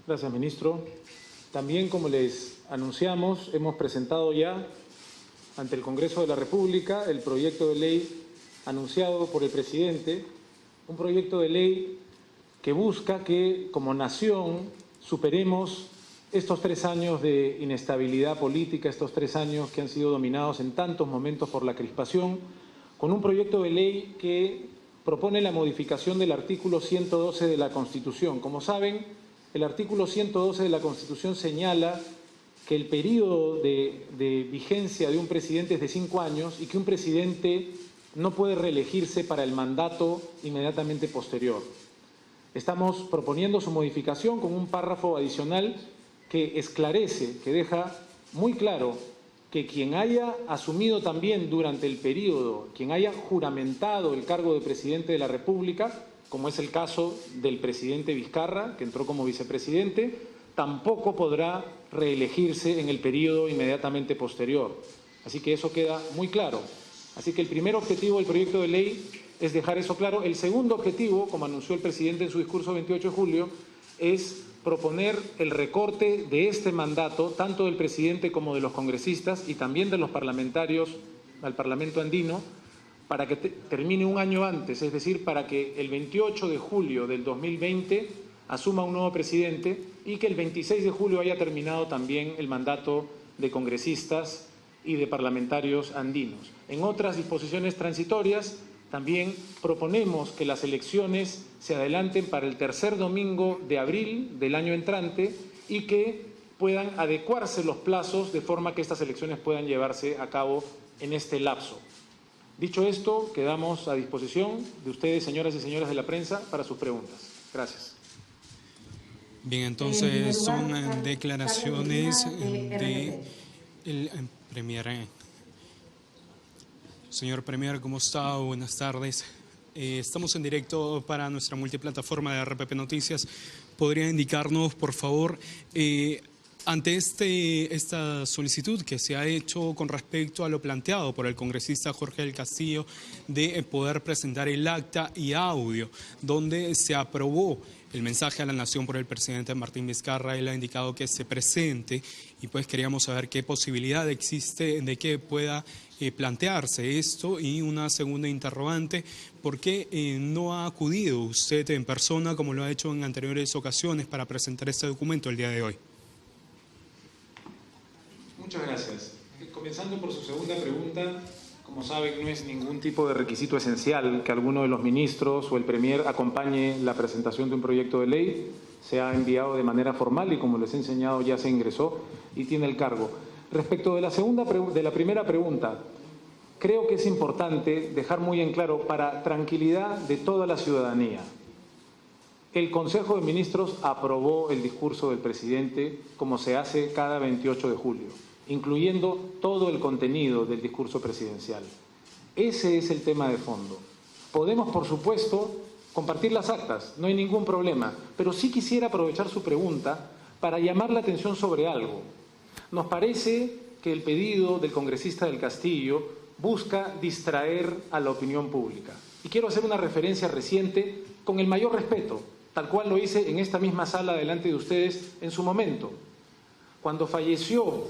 Gracias, ministro. También, como les anunciamos, hemos presentado ya ante el Congreso de la República el proyecto de ley anunciado por el presidente, un proyecto de ley que busca que, como nación, superemos estos 3 años de inestabilidad política, estos 3 años que han sido dominados en tantos momentos por la crispación, con un proyecto de ley que propone la modificación del artículo 112 de la Constitución. Como saben, el artículo 112 de la Constitución señala que el periodo de vigencia de un presidente es de 5 años y que un presidente no puede reelegirse para el mandato inmediatamente posterior. Estamos proponiendo su modificación con un párrafo adicional que esclarece, que deja muy claro que quien haya asumido también durante el periodo, quien haya juramentado el cargo de presidente de la República, como es el caso del presidente Vizcarra, que entró como vicepresidente, tampoco podrá reelegirse en el periodo inmediatamente posterior. Así que eso queda muy claro. Así que el primer objetivo del proyecto de ley es dejar eso claro. El segundo objetivo, como anunció el presidente en su discurso 28 de julio, es proponer el recorte de este mandato, tanto del presidente como de los congresistas y también de los parlamentarios al Parlamento andino, para que termine un año antes, es decir, para que el 28 de julio del 2020 asuma un nuevo presidente y que el 26 de julio haya terminado también el mandato de congresistas y de parlamentarios andinos. En otras disposiciones transitorias también proponemos que las elecciones se adelanten para el tercer domingo de abril del año entrante y que puedan adecuarse los plazos de forma que estas elecciones puedan llevarse a cabo en este lapso. Dicho esto, quedamos a disposición de ustedes, señoras y señores de la prensa, para sus preguntas. Gracias. Bien, entonces son declaraciones del Premier. Señor Premier, ¿cómo está? Buenas tardes. Estamos en directo para nuestra multiplataforma de RPP Noticias. ¿Podría indicarnos, por favor, ante esta solicitud que se ha hecho con respecto a lo planteado por el congresista Jorge del Castillo de poder presentar el acta y audio donde se aprobó el mensaje a la nación por el presidente Martín Vizcarra? Él ha indicado que se presente y pues queríamos saber qué posibilidad existe de que pueda plantearse esto. Y una segunda interrogante, ¿por qué no ha acudido usted en persona como lo ha hecho en anteriores ocasiones para presentar este documento el día de hoy? Muchas gracias. Comenzando por su segunda pregunta, como saben, no es ningún tipo de requisito esencial que alguno de los ministros o el Premier acompañe la presentación de un proyecto de ley. Se ha enviado de manera formal y, como les he enseñado, ya se ingresó y tiene el cargo. Respecto de la primera pregunta, creo que es importante dejar muy en claro, para tranquilidad de toda la ciudadanía, el Consejo de Ministros aprobó el discurso del presidente como se hace cada 28 de julio, incluyendo todo el contenido del discurso presidencial. Ese es el tema de fondo. Podemos, por supuesto, compartir las actas, no hay ningún problema, pero sí quisiera aprovechar su pregunta para llamar la atención sobre algo. Nos parece que el pedido del congresista del Castillo busca distraer a la opinión pública. Y quiero hacer una referencia reciente con el mayor respeto, tal cual lo hice en esta misma sala delante de ustedes en su momento. Cuando falleció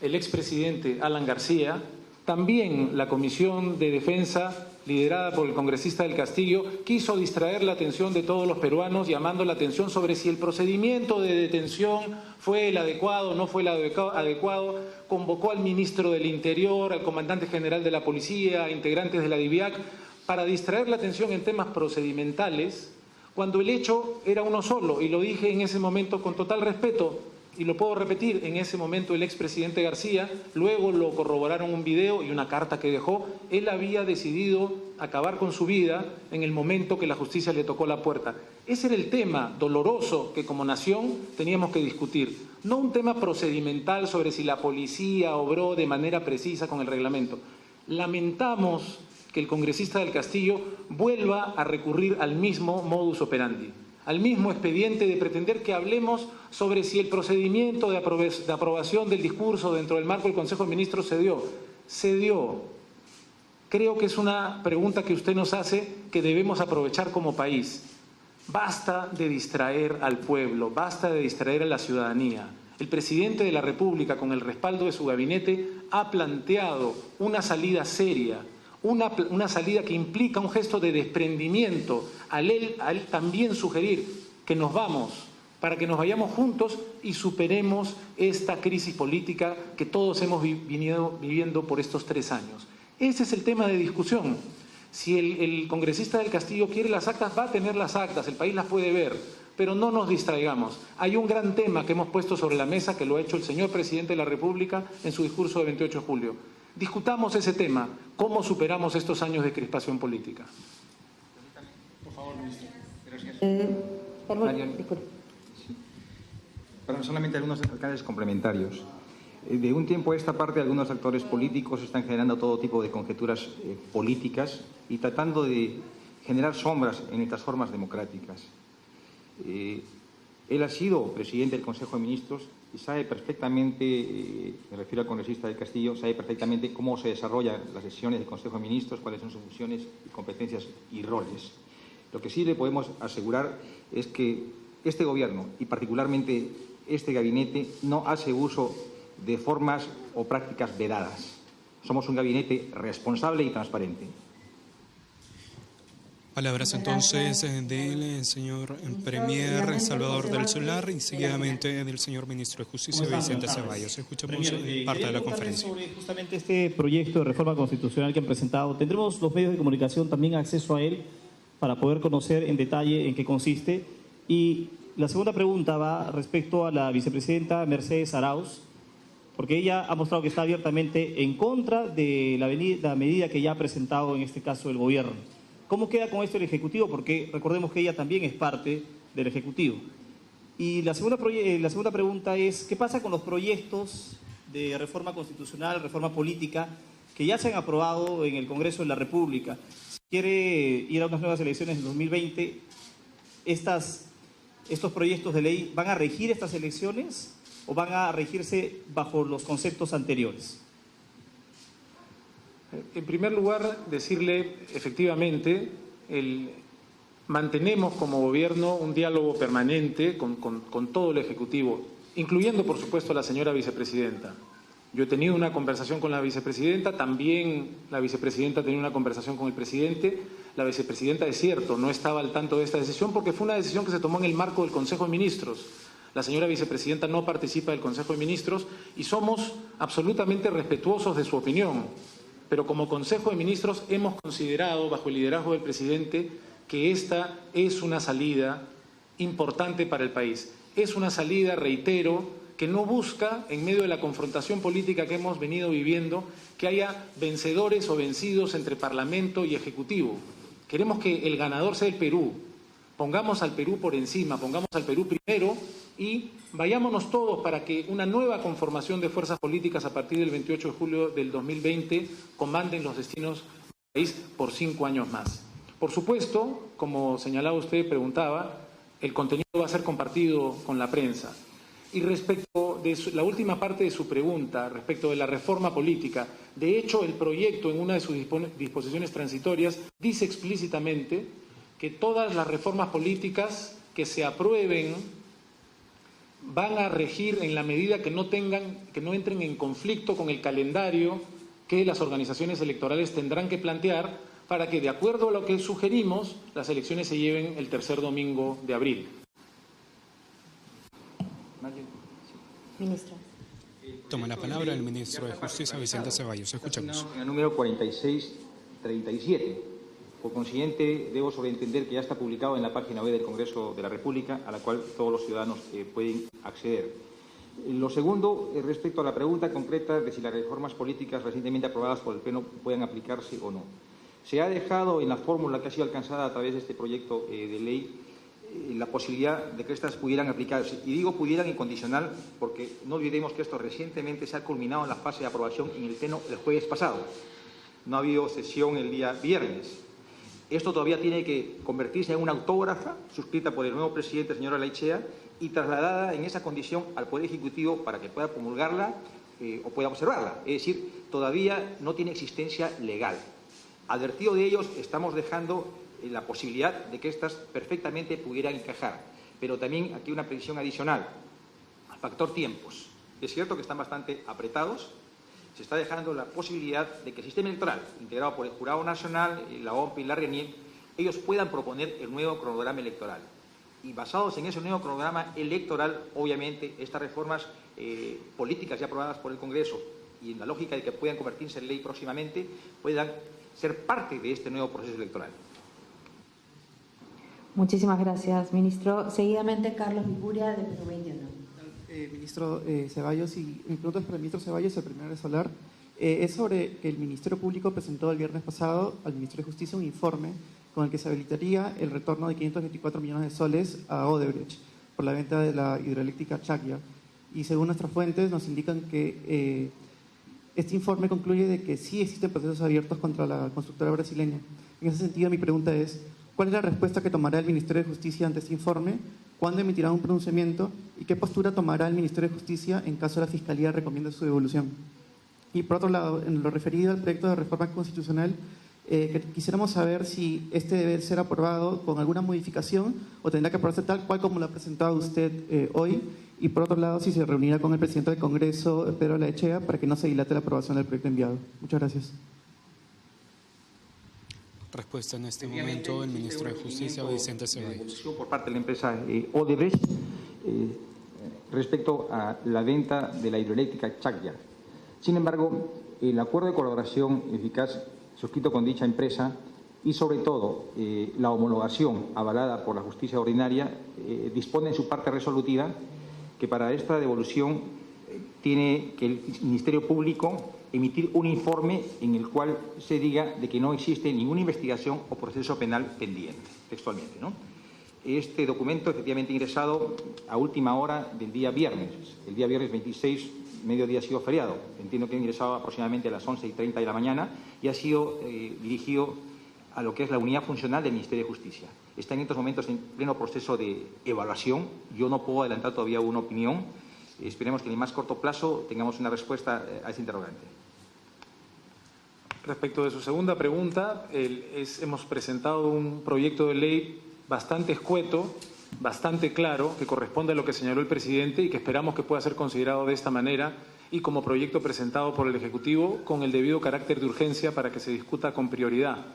el expresidente Alan García, también la Comisión de Defensa, liderada por el congresista del Castillo, quiso distraer la atención de todos los peruanos, llamando la atención sobre si el procedimiento de detención fue el adecuado o no fue el adecuado. Convocó al ministro del Interior, al comandante general de la Policía, a integrantes de la DIVIAC, para distraer la atención en temas procedimentales, cuando el hecho era uno solo. Y lo dije en ese momento con total respeto, y lo puedo repetir, en ese momento el expresidente García, luego lo corroboraron un video y una carta que dejó, él había decidido acabar con su vida en el momento que la justicia le tocó la puerta. Ese era el tema doloroso que como nación teníamos que discutir, no un tema procedimental sobre si la policía obró de manera precisa con el reglamento. Lamentamos que el congresista del Castillo vuelva a recurrir al mismo modus operandi, al mismo expediente de pretender que hablemos sobre si el procedimiento de aprobación del discurso dentro del marco del Consejo de Ministros se dio. Se dio. Creo que es una pregunta que usted nos hace que debemos aprovechar como país. Basta de distraer al pueblo, basta de distraer a la ciudadanía. El presidente de la República, con el respaldo de su gabinete, ha planteado una salida seria, una salida que implica un gesto de desprendimiento. A él también sugerir que nos vamos, para que nos vayamos juntos y superemos esta crisis política que todos hemos venido viviendo por estos 3 años. Ese es el tema de discusión. Si el congresista del Castillo quiere las actas, va a tener las actas, el país las puede ver, pero no nos distraigamos. Hay un gran tema que hemos puesto sobre la mesa, que lo ha hecho el señor presidente de la República en su discurso de 28 de julio. Discutamos ese tema, cómo superamos estos años de crispación política. Por favor, ministro. Gracias. Perdón, solamente algunos alcaldes complementarios. De un tiempo a esta parte, algunos actores políticos están generando todo tipo de conjeturas políticas y tratando de generar sombras en estas formas democráticas. Él ha sido presidente del Consejo de Ministros y sabe perfectamente, me refiero al congresista del Castillo, sabe perfectamente cómo se desarrollan las sesiones del Consejo de Ministros, cuáles son sus funciones, competencias y roles. Lo que sí le podemos asegurar es que este gobierno y particularmente este gabinete no hace uso de formas o prácticas vedadas. Somos un gabinete responsable y transparente. Palabras entonces del señor Premier Salvador del Solar y seguidamente del señor ministro de Justicia Vicente Ceballos. Escuchamos parte de la conferencia. Sobre justamente este proyecto de reforma constitucional que han presentado, ¿tendremos los medios de comunicación también acceso a él para poder conocer en detalle en qué consiste? Y la segunda pregunta va respecto a la vicepresidenta Mercedes Arauz, porque ella ha mostrado que está abiertamente en contra de la medida que ya ha presentado en este caso el gobierno. ¿Cómo queda con esto el Ejecutivo? Porque recordemos que ella también es parte del Ejecutivo. Y la segunda pregunta es, ¿qué pasa con los proyectos de reforma constitucional, reforma política, que ya se han aprobado en el Congreso de la República? Si quiere ir a unas nuevas elecciones en 2020, ¿estos proyectos de ley van a regir estas elecciones o van a regirse bajo los conceptos anteriores? En primer lugar, decirle, efectivamente, mantenemos como gobierno un diálogo permanente con todo el Ejecutivo, incluyendo, por supuesto, a la señora vicepresidenta. Yo he tenido una conversación con la vicepresidenta, también la vicepresidenta ha tenido una conversación con el presidente. La vicepresidenta, es cierto, no estaba al tanto de esta decisión porque fue una decisión que se tomó en el marco del Consejo de Ministros. La señora vicepresidenta no participa del Consejo de Ministros y somos absolutamente respetuosos de su opinión. Pero como Consejo de Ministros hemos considerado, bajo el liderazgo del presidente, que esta es una salida importante para el país. Es una salida, reitero, que no busca, en medio de la confrontación política que hemos venido viviendo, que haya vencedores o vencidos entre Parlamento y Ejecutivo. Queremos que el ganador sea el Perú. Pongamos al Perú por encima, pongamos al Perú primero y vayámonos todos para que una nueva conformación de fuerzas políticas a partir del 28 de julio del 2020 comanden los destinos del país por 5 años más. Por supuesto, como señalaba usted, preguntaba, el contenido va a ser compartido con la prensa. Y respecto de la última parte de su pregunta, respecto de la reforma política, de hecho el proyecto en una de sus disposiciones transitorias dice explícitamente que todas las reformas políticas que se aprueben van a regir en la medida que no entren en conflicto con el calendario que las organizaciones electorales tendrán que plantear para que, de acuerdo a lo que sugerimos, las elecciones se lleven el tercer domingo de abril. Ministro. Toma la palabra el ministro de Justicia Vicente Ceballos. Escuchamos. En el número 4637. Por consiguiente, debo sobreentender que ya está publicado en la página web del Congreso de la República, a la cual todos los ciudadanos pueden acceder. Lo segundo, respecto a la pregunta concreta de si las reformas políticas recientemente aprobadas por el Pleno pueden aplicarse o no. Se ha dejado en la fórmula que ha sido alcanzada a través de este proyecto de ley la posibilidad de que estas pudieran aplicarse. Y digo pudieran incondicional porque no olvidemos que esto recientemente se ha culminado en la fase de aprobación en el Pleno el jueves pasado. No ha habido sesión el día viernes. Esto todavía tiene que convertirse en una autógrafa suscrita por el nuevo presidente, señor Laichea, y trasladada en esa condición al Poder Ejecutivo para que pueda promulgarla o pueda observarla. Es decir, todavía no tiene existencia legal. Advertido de ellos, estamos dejando la posibilidad de que éstas perfectamente pudieran encajar. Pero también aquí una precisión adicional, factor tiempos. Es cierto que están bastante apretados, se está dejando la posibilidad de que el sistema electoral, integrado por el Jurado Nacional, la OMP y la RENIEC, ellos puedan proponer el nuevo cronograma electoral. Y basados en ese nuevo cronograma electoral, obviamente, estas reformas políticas ya aprobadas por el Congreso y en la lógica de que puedan convertirse en ley próximamente, puedan ser parte de este nuevo proceso electoral. Muchísimas gracias, ministro. Seguidamente, Carlos Vicuria, de Perú 21. Ministro Ceballos, y mi pregunta es para el ministro Ceballos, el primero es hablar. Es sobre que el Ministerio Público presentó el viernes pasado al Ministerio de Justicia un informe con el que se habilitaría el retorno de 524 millones de soles a Odebrecht por la venta de la hidroeléctrica Chaclla. Y según nuestras fuentes nos indican que este informe concluye de que sí existen procesos abiertos contra la constructora brasileña. En ese sentido, mi pregunta es, ¿cuál es la respuesta que tomará el Ministerio de Justicia ante este informe? ¿Cuándo emitirá un pronunciamiento? ¿Y qué postura tomará el Ministerio de Justicia en caso la Fiscalía recomiende su devolución? Y por otro lado, en lo referido al proyecto de reforma constitucional, quisiéramos saber si este debe ser aprobado con alguna modificación o tendrá que aprobarse tal cual como lo ha presentado usted hoy. Y por otro lado, si se reunirá con el presidente del Congreso, Pedro Laechea, para que no se dilate la aprobación del proyecto enviado. Muchas gracias. Respuesta en este momento el ministro de Justicia, Vicente Ceballos. Por parte de la empresa Odebrecht respecto a la venta de la hidroeléctrica Chaclla. Sin embargo, el acuerdo de colaboración eficaz suscrito con dicha empresa y, sobre todo, la homologación avalada por la justicia ordinaria dispone en su parte resolutiva que para esta devolución tiene que el Ministerio Público emitir un informe en el cual se diga de que no existe ninguna investigación o proceso penal pendiente, textualmente, ¿no? Este documento efectivamente ingresado a última hora del día viernes. El día viernes 26, mediodía ha sido feriado. Entiendo que ha ingresado aproximadamente a las 11:30 de la mañana y ha sido dirigido a lo que es la unidad funcional del Ministerio de Justicia. Está en estos momentos en pleno proceso de evaluación. Yo no puedo adelantar todavía una opinión. Esperemos que en el más corto plazo tengamos una respuesta a este interrogante. Respecto de su segunda pregunta, hemos presentado un proyecto de ley bastante escueto, bastante claro, que corresponde a lo que señaló el presidente y que esperamos que pueda ser considerado de esta manera y como proyecto presentado por el Ejecutivo con el debido carácter de urgencia para que se discuta con prioridad.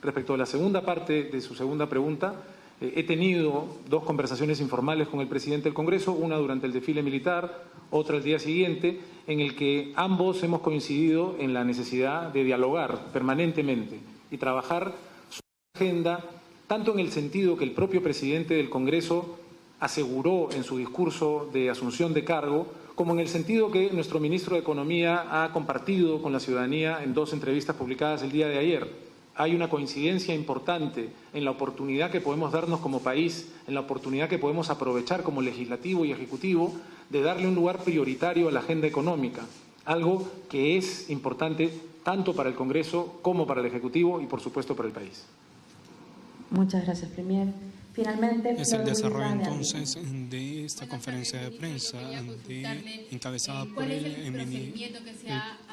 Respecto a la segunda parte de su segunda pregunta, he tenido dos conversaciones informales con el presidente del Congreso, una durante el desfile militar, otra el día siguiente, en el que ambos hemos coincidido en la necesidad de dialogar permanentemente y trabajar su agenda, tanto en el sentido que el propio presidente del Congreso aseguró en su discurso de asunción de cargo, como en el sentido que nuestro ministro de Economía ha compartido con la ciudadanía en dos entrevistas publicadas el día de ayer. Hay una coincidencia importante en la oportunidad que podemos darnos como país, en la oportunidad que podemos aprovechar como legislativo y ejecutivo de darle un lugar prioritario a la agenda económica, algo que es importante tanto para el Congreso como para el Ejecutivo y, por supuesto, para el país. Muchas gracias, Premier. Finalmente, es el desarrollo entonces de esta conferencia de prensa encabezada por el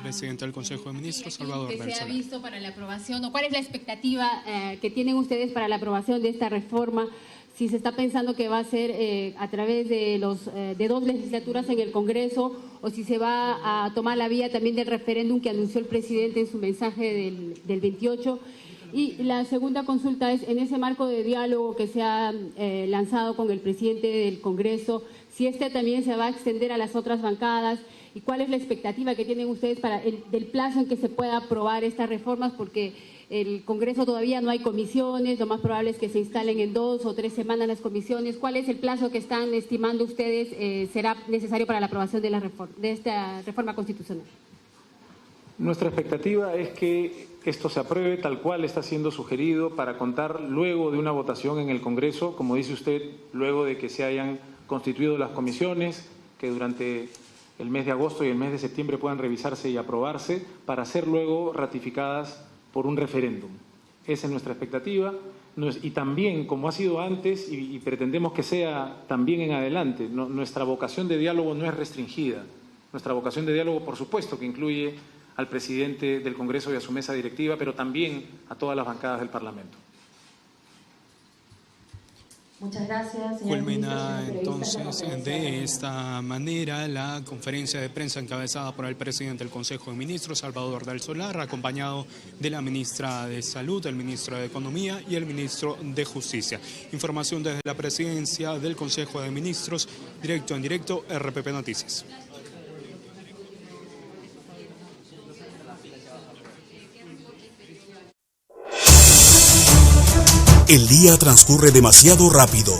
presidente del Consejo de Ministros, Salvador del Solar. ¿Qué se ha visto para la aprobación o cuál es la expectativa que tienen ustedes para la aprobación de esta reforma? Si se está pensando que va a ser a través de dos legislaturas en el Congreso o si se va a tomar la vía también del referéndum que anunció el presidente en su mensaje del 28. Y la segunda consulta es, en ese marco de diálogo que se ha lanzado con el presidente del Congreso, si este también se va a extender a las otras bancadas y cuál es la expectativa que tienen ustedes para del plazo en que se pueda aprobar estas reformas, porque el Congreso todavía no hay comisiones, lo más probable es que se instalen en 2 o 3 semanas las comisiones. ¿Cuál es el plazo que están estimando ustedes será necesario para la aprobación de esta reforma constitucional? Nuestra expectativa es que esto se apruebe tal cual está siendo sugerido para contar luego de una votación en el Congreso, como dice usted, luego de que se hayan constituido las comisiones, que durante el mes de agosto y el mes de septiembre puedan revisarse y aprobarse para ser luego ratificadas por un referéndum. Esa es nuestra expectativa y también, como ha sido antes y pretendemos que sea también en adelante, nuestra vocación de diálogo no es restringida. Nuestra vocación de diálogo, por supuesto, que incluye al presidente del Congreso y a su mesa directiva, pero también a todas las bancadas del Parlamento. Muchas gracias, señor Culmina ministro, entonces de esta manera la conferencia de prensa encabezada por el presidente del Consejo de Ministros, Salvador Del Solar, acompañado de la ministra de Salud, el ministro de Economía y el ministro de Justicia. Información desde la presidencia del Consejo de Ministros, directo en directo, RPP Noticias. El día transcurre demasiado rápido.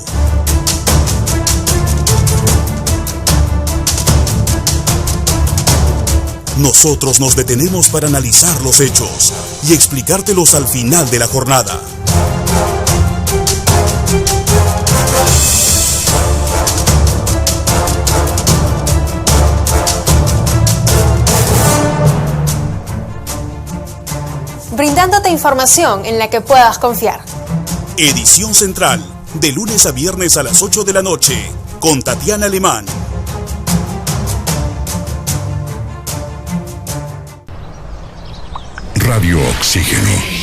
Nosotros nos detenemos para analizar los hechos y explicártelos al final de la jornada. Brindándote información en la que puedas confiar. Edición Central, de lunes a viernes a las 8 de la noche, con Tatiana Alemán. Radio Oxígeno.